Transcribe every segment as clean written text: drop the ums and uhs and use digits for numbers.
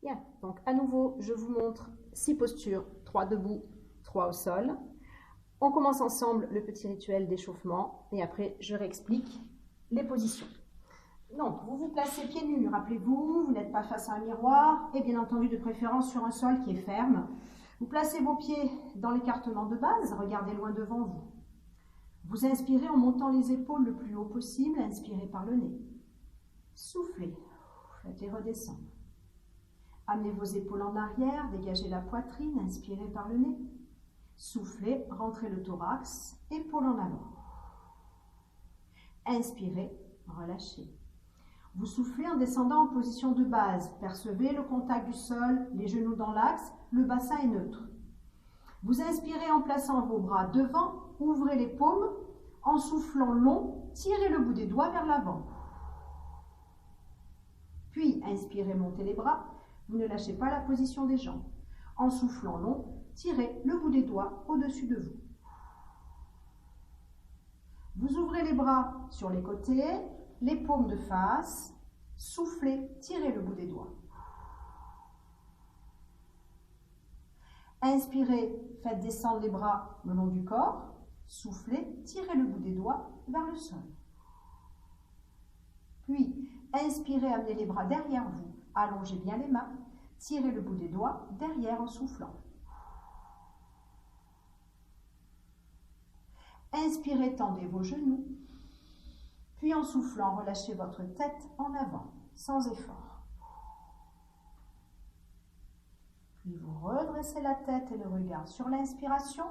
Bien, donc à nouveau, je vous montre 6 postures, 3 debout, 3 au sol. On commence ensemble le petit rituel d'échauffement et après je réexplique les positions. Donc, vous vous placez pieds nus, rappelez-vous, vous n'êtes pas face à un miroir et bien entendu de préférence sur un sol qui est ferme. Vous placez vos pieds dans l'écartement de base, regardez loin devant vous. Vous inspirez en montant les épaules le plus haut possible, inspirez par le nez. Soufflez, faites-les redescendre. Amenez vos épaules en arrière, dégagez la poitrine, inspirez par le nez. Soufflez, rentrez le thorax, épaules en avant. Inspirez, relâchez. Vous soufflez en descendant en position de base. Percevez le contact du sol, les genoux dans l'axe, le bassin est neutre. Vous inspirez en plaçant vos bras devant, ouvrez les paumes, en soufflant long, tirez le bout des doigts vers l'avant. Puis, inspirez, montez les bras, vous ne lâchez pas la position des jambes. En soufflant long, tirez le bout des doigts au-dessus de vous. Vous ouvrez les bras sur les côtés, les paumes de face, soufflez, tirez le bout des doigts. Inspirez, faites descendre les bras le long du corps, soufflez, tirez le bout des doigts vers le sol. Puis, inspirez, amenez les bras derrière vous, allongez bien les mains, tirez le bout des doigts derrière en soufflant. Inspirez, tendez vos genoux, puis en soufflant, relâchez votre tête en avant, sans effort. Puis vous redressez la tête et le regard sur l'inspiration,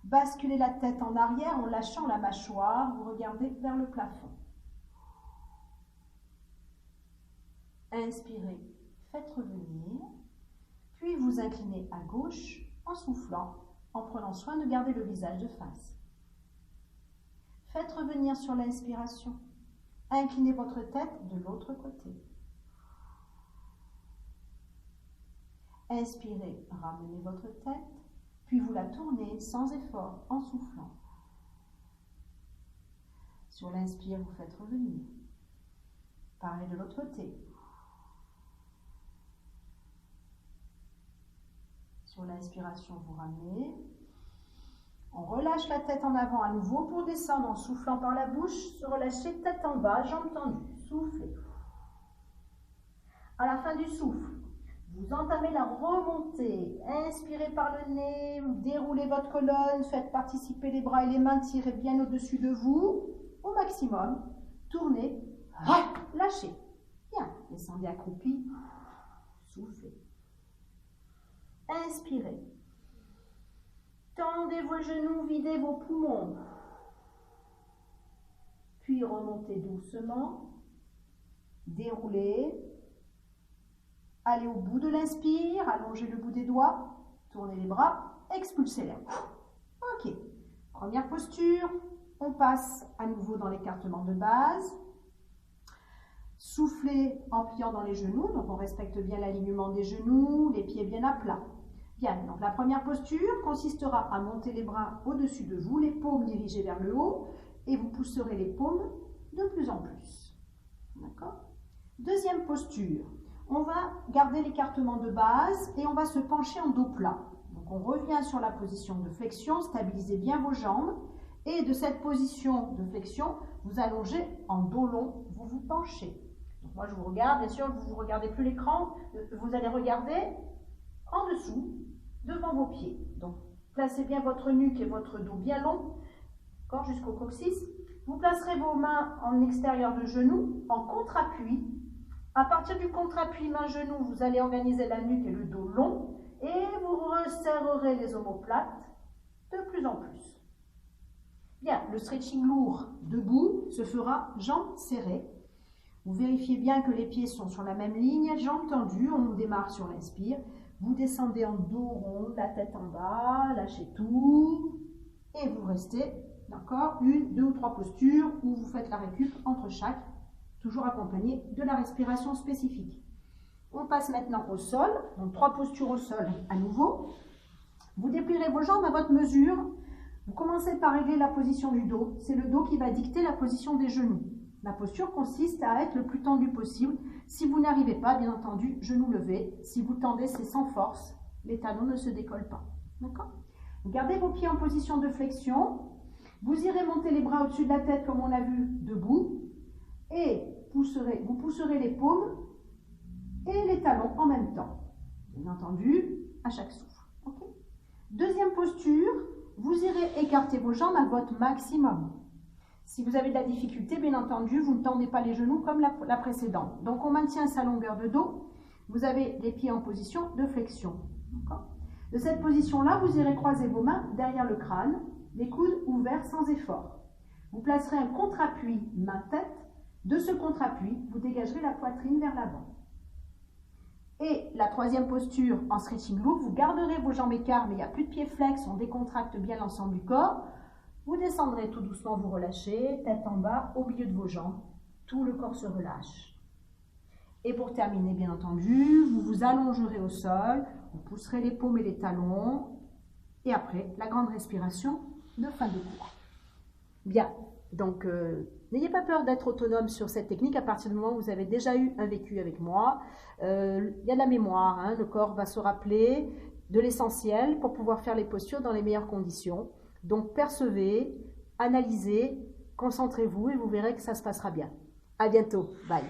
basculez la tête en arrière en lâchant la mâchoire, vous regardez vers le plafond. Inspirez, faites revenir, puis vous inclinez à gauche en soufflant, en prenant soin de garder le visage de face. Faites revenir sur l'inspiration. Inclinez votre tête de l'autre côté. Inspirez, ramenez votre tête, puis vous la tournez sans effort en soufflant. Sur l'inspire, vous faites revenir. Pareil de l'autre côté. Sur l'inspiration, vous ramenez. On relâche la tête en avant à nouveau pour descendre en soufflant par la bouche. Se relâcher, tête en bas, jambes tendues. Soufflez. À la fin du souffle, vous entamez la remontée. Inspirez par le nez, déroulez votre colonne, faites participer les bras et les mains, tirez bien au-dessus de vous, au maximum. Tournez, lâchez. Bien, descendez accroupi, soufflez. Inspirez. Tendez vos genoux, videz vos poumons. Puis remontez doucement. Déroulez. Allez au bout de l'inspire, allongez le bout des doigts, tournez les bras, expulsez l'air. Ok. Première posture, on passe à nouveau dans l'écartement de base. Soufflez en pliant dans les genoux, donc on respecte bien l'alignement des genoux, les pieds bien à plat. Bien, donc la première posture consistera à monter les bras au-dessus de vous, les paumes dirigées vers le haut, et vous pousserez les paumes de plus en plus. D'accord ? Deuxième posture, on va garder l'écartement de base et on va se pencher en dos plat. Donc on revient sur la position de flexion, stabilisez bien vos jambes, et de cette position de flexion, vous allongez en dos long, vous vous penchez. Donc moi je vous regarde, bien sûr, vous ne regardez plus l'écran, vous allez regarder en dessous, devant vos pieds. Donc, placez bien votre nuque et votre dos bien long, jusqu'au coccyx. Vous placerez vos mains en extérieur de genoux, en contre-appui. À partir du contre-appui main-genou, vous allez organiser la nuque et le dos long, et vous resserrerez les omoplates de plus en plus. Bien, le stretching lourd debout se fera jambes serrées. Vous vérifiez bien que les pieds sont sur la même ligne, jambes tendues, on démarre sur l'inspire. Vous descendez en dos rond, la tête en bas, lâchez tout. Et vous restez, d'accord, 1, 2 ou 3 postures où vous faites la récup entre chaque, toujours accompagné de la respiration spécifique. On passe maintenant au sol, donc 3 postures au sol à nouveau. Vous déplierez vos jambes à votre mesure. Vous commencez par régler la position du dos. C'est le dos qui va dicter la position des genoux. La posture consiste à être le plus tendu possible. Si vous n'arrivez pas, bien entendu, genou levé. Si vous tendez, c'est sans force. Les talons ne se décollent pas. D'accord? Vous gardez vos pieds en position de flexion. Vous irez monter les bras au-dessus de la tête, comme on a vu, debout. Et vous pousserez les paumes et les talons en même temps. Bien entendu, à chaque souffle. Okay? Deuxième posture, vous irez écarter vos jambes à votre maximum. Si vous avez de la difficulté, bien entendu, vous ne tendez pas les genoux comme la précédente. Donc, on maintient sa longueur de dos. Vous avez les pieds en position de flexion. De cette position-là, vous irez croiser vos mains derrière le crâne, les coudes ouverts sans effort. Vous placerez un contre-appui main-tête. De ce contre-appui, vous dégagerez la poitrine vers l'avant. Et la troisième posture, en stretching loop, vous garderez vos jambes écartes, mais il n'y a plus de pieds flex, on décontracte bien l'ensemble du corps. Vous descendrez tout doucement, vous relâchez, tête en bas, au milieu de vos jambes. Tout le corps se relâche. Et pour terminer, bien entendu, vous vous allongerez au sol, vous pousserez les paumes et les talons. Et après, la grande respiration de fin de cours. Bien, donc n'ayez pas peur d'être autonome sur cette technique à partir du moment où vous avez déjà eu un vécu avec moi. Il y a de la mémoire, hein, le corps va se rappeler de l'essentiel pour pouvoir faire les postures dans les meilleures conditions. Donc percevez, analysez, concentrez-vous et vous verrez que ça se passera bien. À bientôt, bye.